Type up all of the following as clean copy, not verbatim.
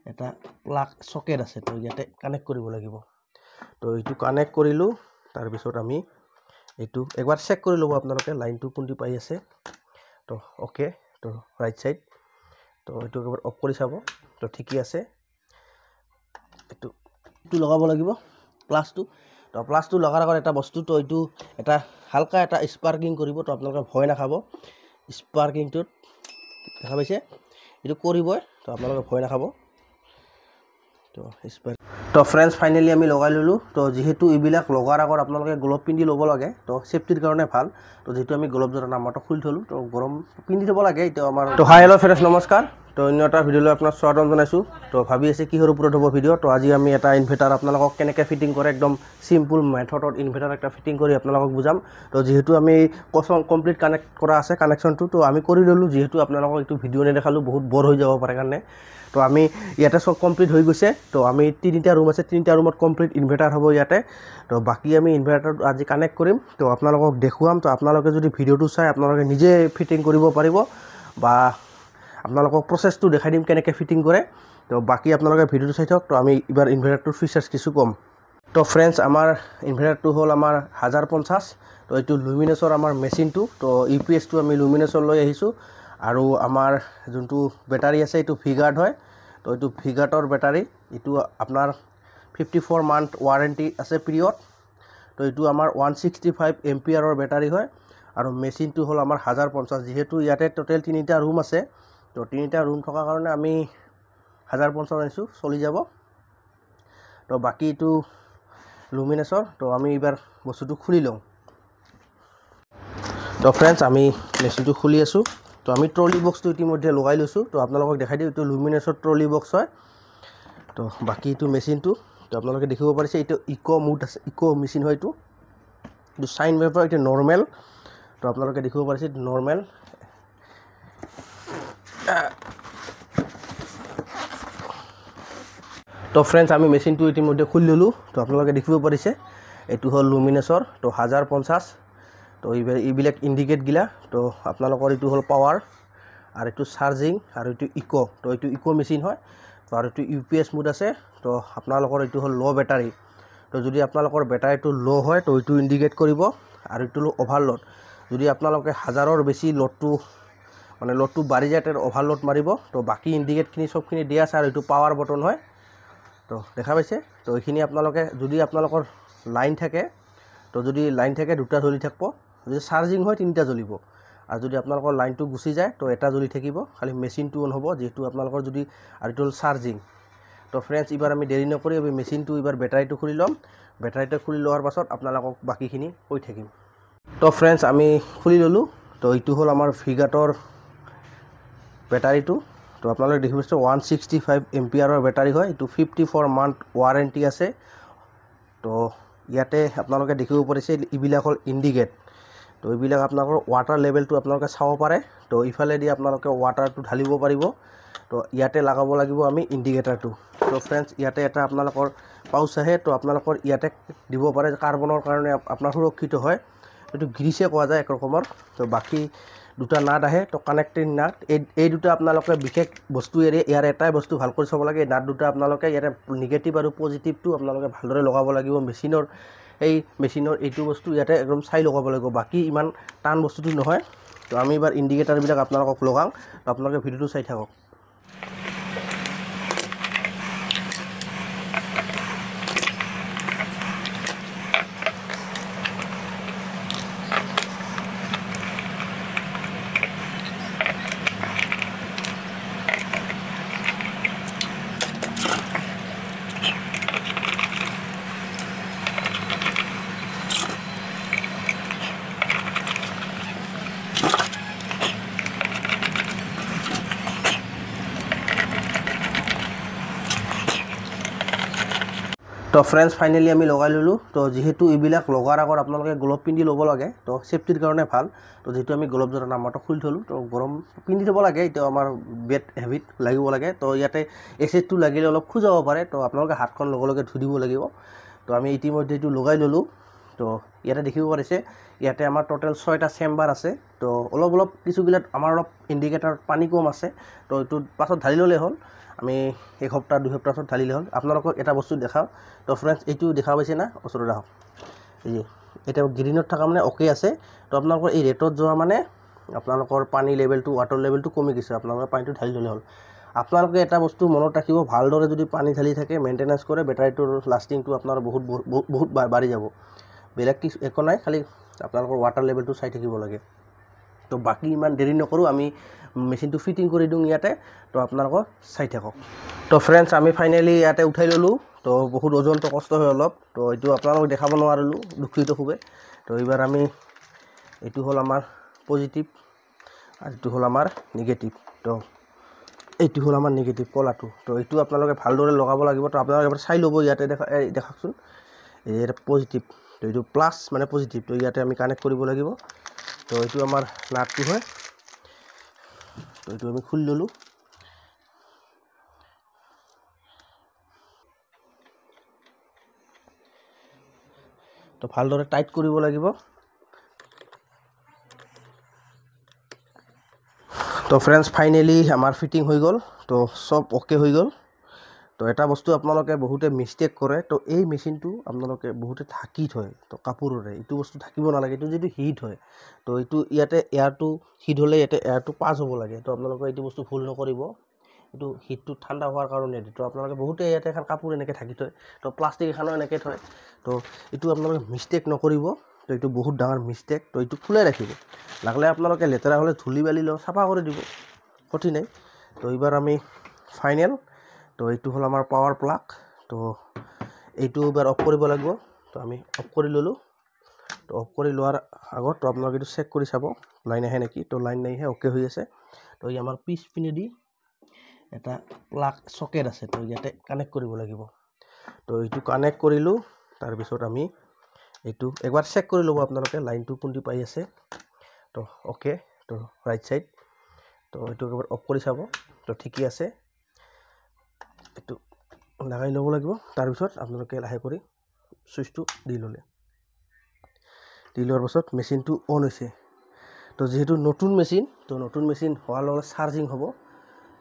এটা plug socket আছে তো ইয়াতে কানেক্ট কৰিব লাগিব তো এইটো কানেক্ট কৰিলোঁ তাৰ পিছত আমি এইটো একবাৰ চেক কৰি ল'ব আপোনালোকে লাইনটো কোনটি পাই আছে তো ওকে তো ৰাইট সাইড তো এইটো একবাৰ অফ কৰি চাব তো ঠিকই আছে এইটো লগাব লাগিব প্লাসটো তো প্লাসটো লগাৰ আগত এটা বস্তু তো এইটো এটা হালকা এটা স্পাৰ্কিং কৰিব তো আপোনালোকে ভয় নাখাব স্পাৰ্কিংটোত দেখা পাইছে এইটো কৰিবই তো আপোনালোকে ভয় নাখাব তো স্পাৰ্ক তো ফ্ৰেন্ডস ফাইনালি আমি লগাই ললো তো যেহেতু ইবিলাক লগাৰ আগত আপোনালোকে গ্লোভ পিন্ধি ল'ব লাগে তো সেফটিৰ কাৰণে ভাল তো যেহেতু আমি গ্লোভ জোৰা নাম্বাৰটো খুলি থলো তো গৰম পিন্ধি ল'ব লাগে এটা আমাৰ তো হাই হেল্ল' ফ্ৰেন্ডস নমস্কাৰ তো অন্য এটা ভিডিঅ'লৈ আপোনাক স্বাগতম জনাইছো তো ভাবি আছে কিহৰ ওপৰত হ'ব ভিডিঅ' তো আজি আমি এটা ইনভাৰ্টাৰ আপোনালোকক কেনেকৈ ফিটিং কৰে একদম সিম্পল মেথডত ইনভাৰ্টাৰ একটা ফিটিং কৰি আপোনালোকক বুজাম তো যেহেতু আমি কমপ্লিট কানেক্ট কৰা আছে কানেকশনটো তো আমি কৰি ললো যেহেতু আপোনালোকক এইটো ভিডিঅ' নেদেখালো বহুত বৰ হৈ যাব পাৰে কাৰণে তো আমি ইয়াতে সব কমপ্লিট হৈ গৈছে তো আমি তিনিটা রুম আছে তিনিটা রুমত কমপ্লিট ইনভার্টার হ'ব ইয়াতে তো বাকি আমি ইনভার্টার আজি কানেক্ট কৰিম তো আপোনালোকক দেখুৱাম তো আপোনালোকে যদি ভিডিঅ'টো চাই আপোনালোকে নিজে ফিটিং কৰিব পাৰিব বা আপোনালোকক প্ৰসেসটো দেখাই দিম কেনেকৈ ফিটিং কৰে তো বাকি আপোনালোকে ভিডিঅ'টো চাই থাকক তো আমি এবাৰ ইনভাৰ্টাৰটোৰ ফিচাৰ্স কিছু কম তো ফ্ৰেন্ডস আমাৰ ইনভাৰ্টাৰটো হ'ল আমাৰ 1050 তো এইটো লুমিনাছৰ আমাৰ মেচিনটো তো ইউপিএছটো আমি লুমিনাছৰ লৈ আহিছো আৰু আমাৰ যোনটো ব্যাটাৰী আছে এইটো ভিগাৰ্ড হয় তো এইটো ভিগাৰ্ডৰ ব্যাটাৰী এইটো আপোনাৰ 54 মান্থ ওয়াৰেন্টি আছে পিৰিয়ড তো এইটো আমাৰ 165 এম্পিয়াৰৰ ব্যাটাৰী হয় আৰু মেচিনটো হ'ল আমাৰ 1050 যেহেতু ইয়াতে টোটাল তিনিটা ৰুম আছে তো তিনিটা ৰুম থকা কাৰণে আমি 1050 আনিছো চলি যাব তো বাকি এইটো লুমিনাছৰ তো আমি এবাৰ বস্তুটো খুলি লওঁ তো ফ্ৰেন্ডস আমি মেচিনটো খুলি আছো তো আমি ট্ৰলি বক্সটো ইতিমধ্যে লগাই লৈছো তো আপোনালোকক দেখাই দিও এইটো লুমিনাছৰ ট্ৰলি বক্স হয় তো বাকি এইটো মেচিনটো তো আপোনালোকে দেখিব পাৰিছে এইটো ইকো মুড আছে ইকো মেচিন হয় এইটো সাইন ওয়েভৰ এইটো নৰমাল তো আপোনালোকে দেখিব পাৰিছে নৰমাল তো ফ্ৰেন্ডস আমি মেচিনটো ইতিমধ্যে খুলি ললো তো আপোনালোকে দেখিব পাৰিছে এইটো হ'ল লুমিনাছৰ তো 1050 তো এইবিলাক ইন্ডিকেট গিলা তো আপোনালোকৰ এইটো হ'ল পাৱাৰ আৰু এইটো চাৰ্জিং আৰু এইটো ইকো তো এইটো ইকো মেচিন হয় তো আৰু এইটো ইউপিএস মোড আছে তো আপোনালোকৰ এইটো হ'ল লো ব্যাটাৰী তো যদি আপোনালোকৰ ব্যাটাৰীটো লো হয় তো এইটো ইন্ডিকেট কৰিব আৰু এইটো ওভাৰলোড যদি আপোনালোকে হাজাৰৰ বেছি লোডটো মানে লোডটো বাঢ়ি যায় তাৰ ওভাৰলোড মাৰিব তো বাকি ইন্ডিকেটখিনি সবখিনি দিয়া আছে আৰু এইটো পাৱাৰ বটন হয় তো দেখা পাইছে তো এইখিনি আপোনালোকে যদি আপোনালোকৰ লাইন থাকে তো যদি লাইন থাকে দুটা জ্বলি থাকিব যদি চাৰ্জিং হয় তিনিটা জ্বলিব আৰু যদি আপোনালোকৰ লাইনটো গুচি যায় তো এটা জ্বলি থাকিব খালি মেচিনটো অন হ'ব যেহেতু আপোনালোকৰ যদি আৰু এইটো চাৰ্জিং তো ফ্ৰেন্ডস এবাৰ আমি দেৰি নকৰি আমি মেচিনটো এবাৰ ব্যাটাৰীটো খুলি ল'ম ব্যাটাৰীটো খুলি লোৱাৰ পাছত আপোনালোকক বাকিখিনি কৈ থাকিম তো ফ্ৰেন্ডস আমি খুলি ললো তো এইটো হ'ল আমাৰ ভিগাৰ্ডৰ ব্যাটাৰীটো তো আপোনালোকে দেখিব পাইছে 165 এম্পিয়াৰৰ ব্যাটাৰী হয় এইটো 54 মান্থ ওয়াৰেন্টি আছে তো ইয়াতে আপোনালোকে দেখিব পাৰিছে ইবিলাক হ'ল ইন্ডিকেট তো এইবিলাক আপোনালোকৰ ওয়াটাৰ লেভেলটো আপোনালোকে চাব পাৰে তো ইফালে দি আপোনালোকে ওয়াটাৰটো ঢালিব পাৰিব তো ইয়াতে লাগাব লাগিব আমি ইন্ডিকেটৰটো তো ফ্ৰেন্ডস ইয়াতে এটা আপোনালোকৰ পাউচ আহে তো আপোনালোকৰ ইয়াতে দিব পাৰে কাৰ্বনৰ কাৰণে আপোনাৰ সুৰক্ষিত হয় এইটো গ্ৰিছে কোৱা যায় এক ৰকমৰ তো বাকি দুটা নাট আহে তো কানেক্টিং নাট এই দুটা আপোনালোকে বিশেষ বস্তু ইয়াৰ এটাই বস্তু ভাল কৰি চাব লাগে নাট দুটা আপোনালোকে ইয়াতে নিগেটিভ আৰু পজিটিভটো আপোনালোকে ভালদৰে লগাব লাগিব মেচিনৰ এইটো বস্তু ইয়াতে একদম চাই লগাব লাগিব বাকি ইমান টান বস্তুটো নহয় তো আমি এবাৰ ইন্ডিকেটৰবিলাক আপোনালোকক লগাম তো আপোনালোকে ভিডিঅ'টো চাই থাকক তো ফ্ৰেন্ডস ফাইনালি আমি লগাই ললো তো যেহেতু এইবিলাক লগাৰ আগত আপোনালোকে গ্লোভ পিন্ধি ল'ব লাগে তো সেফটিৰ কাৰণে ভাল তো যেহেতু আমি গ্লোভ জোৰা নাম্বাৰটো খুলি থলো তো গৰম পিন্ধি ল'ব লাগে এটা আমাৰ বেড হেভিট লাগিব লাগে তো ইয়াতে এসিডটো লাগিলে অলপ খুজাব পাৰে তো আপোনালোকে হাতখন লগে লগে ধুই দিব লাগিব তো আমি ইতিমধ্যে এইটো লগাই ললো তো ইয়াতে দেখিব পাৰিছে ইয়াতে আমাৰ টোটেল 6টা চেম্বাৰ আছে। তো অলপ কিছুগিলাত আমাৰ অলপ ইণ্ডিকেটাৰত পানী কম আছে। তো এইটো পাছত ঢালি ল'লে হ'ল, আমি এসপ্তাহ 2 সপ্তাহ পাছত ঢালিলে হ'ল। আপোনালোকক এটা বস্তু দেখাওঁ। তো ফ্ৰেণ্ডছ এইটো দেখা পাইছে না, ওচৰত আহক। এই যে এতিয়া গ্ৰীণত থকা মানে অ'কে আছে। তো আপোনালোকৰ এই ৰেটত যোৱা মানে আপোনালোকৰ পানী লেভেলটো, ৱাটাৰ লেভেলটো কমি গৈছে, আপোনালোকৰ পানীটো ঢালি ল'লে হ'ল। আপোনালোকে এটা বস্তু মনত ৰাখিব, ভালদৰে যদি পানী ঢালি থাকে, মেইনটেনেঞ্চ কৰে, বেটাৰীটোৰ লাষ্টিংটো আপোনাৰ বহুত বাঢ়ি যাব। বেলেগ কিছু একো নাই, খালি আপোনালোকৰ ৱাটাৰ লেভেলটো চাই থাকিব লাগে। তো বাকী ইমান দেৰি নকৰোঁ, আমি মেচিনটো ফিটিং কৰি দিওঁ ইয়াতে। তো আপোনালোকক চাই থাকক। তো ফ্ৰেণ্ডছ আমি ফাইনেলি ইয়াতে উঠাই ল'লোঁ। তো বহুত ওজনটো কষ্ট হয় অলপ। তো এইটো আপোনালোকক দেখাব নোৱাৰিলোঁ, দুখিত খুবেই। তো এইবাৰ আমি এইটো হ'ল আমাৰ পজিটিভ আৰু এইটো হ'ল আমাৰ নিগেটিভ। তো এইটো হ'ল আমাৰ নিগেটিভ কলাটো। তো এইটো আপোনালোকে ভালদৰে লগাব লাগিব। তো আপোনালোকে এবাৰ চাই ল'ব, ইয়াতে দেখাওকচোন। ইয়াতে পজিটিভ, তো এইটো প্লাছ মানে পজিটিভ। তো ইয়াতে আমি কানেক্ট কৰিব লাগিব। তো এইটো আমাৰ নাটটো হয়। তো এইটো আমি খুলি ল'লোঁ। তো ভালদৰে টাইট কৰিব লাগিব। তো ফ্ৰেণ্ডছ ফাইনেলি আমাৰ ফিটিং হৈ গ'ল। তো চব অ'কে হৈ গ'ল। তো এটা বস্তু আপোনালোকে বহুতে মিষ্টেক কৰে। তো এই মেচিনটো আপোনালোকে বহুতে ঢাকি থয়, তো কাপোৰেৰে। এইটো বস্তু ঢাকিব নালাগে, এইটো যিটো হিট হয়। তো এইটো ইয়াতে এয়াৰটো হিট হ'লে ইয়াতে এয়াৰটো পাছ হ'ব লাগে। তো আপোনালোকে এইটো বস্তু ভুল নকৰিব, এইটো হিটটো ঠাণ্ডা হোৱাৰ কাৰণে। তো আপোনালোকে বহুতে ইয়াতে এখন কাপোৰ এনেকৈ ঢাকি থয়, তো প্লাষ্টিক এখনো এনেকৈ থয়। তো এইটো আপোনালোকে মিষ্টেক নকৰিব। তো এইটো বহুত ডাঙৰ মিষ্টেক। তো এইটো খোলাই ৰাখিব, লাগিলে আপোনালোকে লেতেৰা হ'লে ধূলি বালি লওঁ চাফা কৰি দিব, ক্ষতি নাই। তো এইবাৰ আমি ফাইনেল। তো এইটো হ'ল আমাৰ পাৱাৰ প্লাগ। তো এইটো এবাৰ অফ কৰিব লাগিব। তো আমি অফ কৰি ল'লোঁ। তো অফ কৰি লোৱাৰ আগত তো আপোনালোকে এইটো চেক কৰি চাব, লাইন আহে নেকি। তো লাইন নাইহে, অ'কে হৈ আছে। তো এই আমাৰ পিছপিনেদি এটা প্লাগ চকেট আছে, তো ইয়াতে কানেক্ট কৰিব লাগিব। তো এইটো কানেক্ট কৰিলোঁ। তাৰপিছত আমি এইটো একবাৰ চেক কৰি ল'ব আপোনালোকে, লাইনটো কোনটি পাই আছে। তো অ'কে, তো ৰাইট ছাইড। তো এইটো একবাৰ অফ কৰি চাব। তো ঠিকেই আছে, এইটো লগাই ল'ব লাগিব। তাৰপিছত আপোনালোকে লাহে কৰি ছুইচটো দি ল'লে, দি লোৱাৰ পাছত মেচিনটো অন হৈছে। তো যিহেতু নতুন মেচিন, তো নতুন মেচিন হোৱাৰ লগত চাৰ্জিং হ'ব।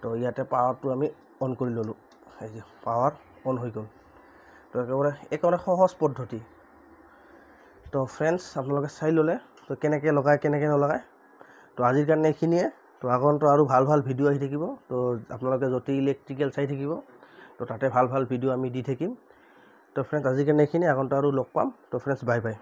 তো ইয়াতে পাৱাৰটো আমি অন কৰি ল'লোঁ। এই যে পাৱাৰ অন হৈ গ'ল। তো একেবাৰে সহজ পদ্ধতি। তো ফ্ৰেণ্ডছ আপোনালোকে চাই ল'লে, তো কেনেকৈ লগায় কেনেকৈ নলগায়। তো আজিৰ কাৰণে এইখিনিয়ে। তো আগন্তুক আৰু ভাল ভিডিঅ' আহি থাকিব। তো আপোনালোকে য'তে ইলেক্ট্ৰিকেল চাই থাকিব, তো তাতে ভাল ভিডিঅ' আমি দি থাকিম। তো ফ্ৰেণ্ডছ আজিৰ কাৰণে এইখিনি, আগন্তুক আৰু লগ পাম। তো ফ্ৰেণ্ডছ বাই বাই।